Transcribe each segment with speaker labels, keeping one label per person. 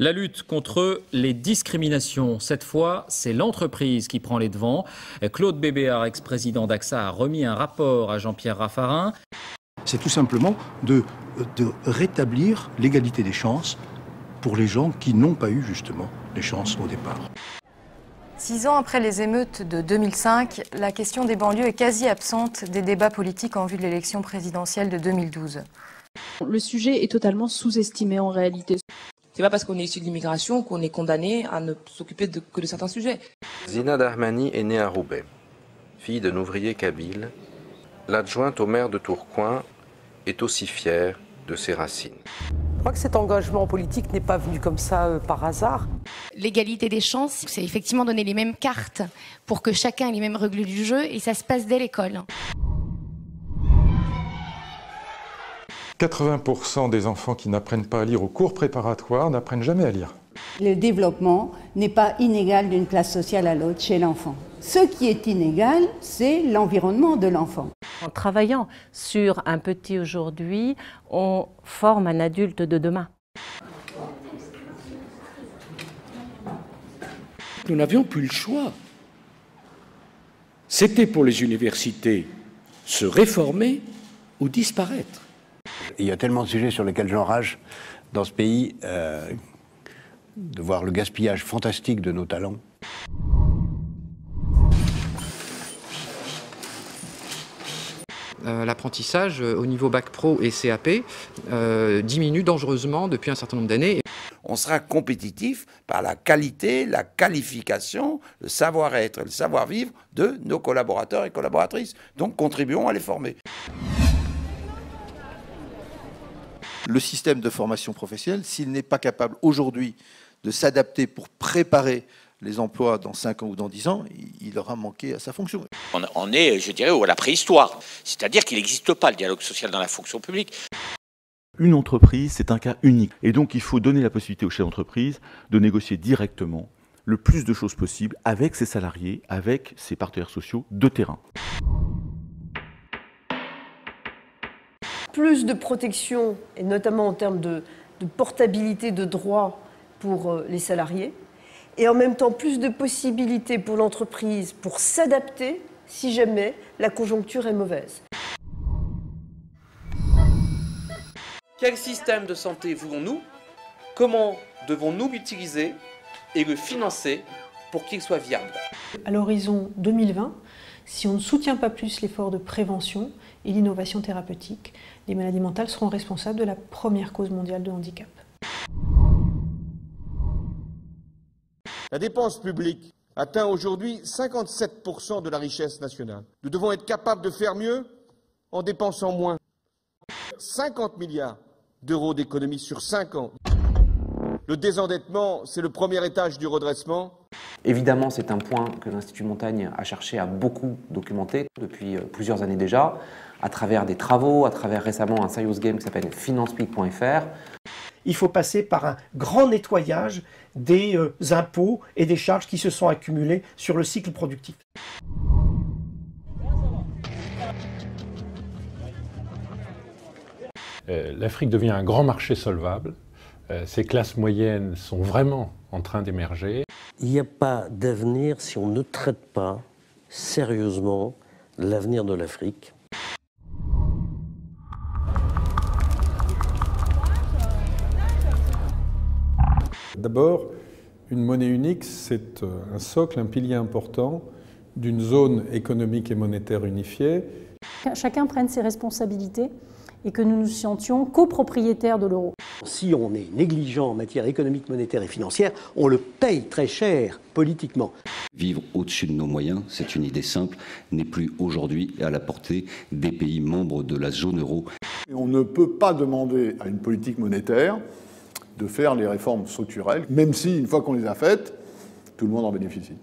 Speaker 1: La lutte contre les discriminations, cette fois, c'est l'entreprise qui prend les devants. Claude Bébéar, ex-président d'AXA, a remis un rapport à Jean-Pierre Raffarin.
Speaker 2: C'est tout simplement de rétablir l'égalité des chances pour les gens qui n'ont pas eu justement les chances au départ.
Speaker 3: 6 ans après les émeutes de 2005, la question des banlieues est quasi absente des débats politiques en vue de l'élection présidentielle de 2012.
Speaker 4: Le sujet est totalement sous-estimé en réalité.
Speaker 5: C'est pas parce qu'on est issu de l'immigration qu'on est condamné à ne s'occuper que de certains sujets.
Speaker 6: Zina Dahmani est née à Roubaix. Fille d'un ouvrier kabyle, l'adjointe au maire de Tourcoing est aussi fière de ses racines.
Speaker 7: Je crois que cet engagement politique n'est pas venu comme ça par hasard.
Speaker 8: L'égalité des chances, c'est effectivement donner les mêmes cartes pour que chacun ait les mêmes règles du jeu et ça se passe dès l'école.
Speaker 9: 80% des enfants qui n'apprennent pas à lire au cours préparatoire n'apprennent jamais à lire.
Speaker 10: Le développement n'est pas inégal d'une classe sociale à l'autre chez l'enfant. Ce qui est inégal, c'est l'environnement de l'enfant.
Speaker 11: En travaillant sur un petit aujourd'hui, on forme un adulte de demain.
Speaker 12: Nous n'avions plus le choix. C'était pour les universités se réformer ou disparaître.
Speaker 13: Il y a tellement de sujets sur lesquels j'enrage dans ce pays, de voir le gaspillage fantastique de nos talents.
Speaker 14: L'apprentissage au niveau bac pro et CAP diminue dangereusement depuis un certain nombre d'années.
Speaker 15: On sera compétitif par la qualité, la qualification, le savoir-être, le savoir-vivre de nos collaborateurs et collaboratrices. Donc contribuons à les former.
Speaker 16: Le système de formation professionnelle, s'il n'est pas capable aujourd'hui de s'adapter pour préparer les emplois dans 5 ans ou dans 10 ans, il aura manqué à sa fonction.
Speaker 17: On est, je dirais, à la préhistoire. C'est-à-dire qu'il n'existe pas le dialogue social dans la fonction publique.
Speaker 18: Une entreprise, c'est un cas unique. Et donc, il faut donner la possibilité aux chefs d'entreprise de négocier directement le plus de choses possible avec ses salariés, avec ses partenaires sociaux de terrain.
Speaker 7: Plus de protection, et notamment en termes de portabilité de droits pour les salariés, et en même temps plus de possibilités pour l'entreprise pour s'adapter si jamais la conjoncture est mauvaise.
Speaker 19: Quel système de santé voulons-nous? Comment devons-nous l'utiliser et le financer pour qu'il soit viable?
Speaker 4: À l'horizon 2020, si on ne soutient pas plus l'effort de prévention et l'innovation thérapeutique, les maladies mentales seront responsables de la première cause mondiale de handicap.
Speaker 20: La dépense publique atteint aujourd'hui 57% de la richesse nationale. Nous devons être capables de faire mieux en dépensant moins. 50 milliards d'euros d'économies sur 5 ans. Le désendettement, c'est le premier étage du redressement.
Speaker 5: Évidemment, c'est un point que l'Institut Montaigne a cherché à beaucoup documenter depuis plusieurs années déjà, à travers des travaux, à travers récemment un serious game qui s'appelle financepeak.fr.
Speaker 21: Il faut passer par un grand nettoyage des impôts et des charges qui se sont accumulées sur le cycle productif.
Speaker 22: L'Afrique devient un grand marché solvable. Ces classes moyennes sont vraiment en train d'émerger.
Speaker 23: Il n'y a pas d'avenir si on ne traite pas sérieusement l'avenir de l'Afrique.
Speaker 9: D'abord, une monnaie unique, c'est un socle, un pilier important d'une zone économique et monétaire unifiée.
Speaker 4: Chacun prenne ses responsabilités et que nous nous sentions copropriétaires de l'euro.
Speaker 23: Si on est négligent en matière économique, monétaire et financière, on le paye très cher politiquement.
Speaker 24: Vivre au-dessus de nos moyens, c'est une idée simple, n'est plus aujourd'hui à la portée des pays membres de la zone euro.
Speaker 25: Et on ne peut pas demander à une politique monétaire de faire les réformes structurelles, même si, une fois qu'on les a faites, tout le monde en bénéficie.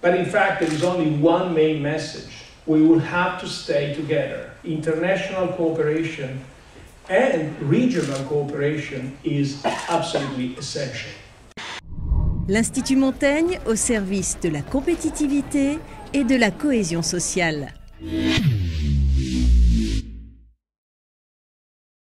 Speaker 26: But in fact, there is only one main message. We will have to stay together. International cooperation and regional cooperation is absolutely essential.
Speaker 27: L'Institut Montaigne au service de la compétitivité et de la cohésion sociale.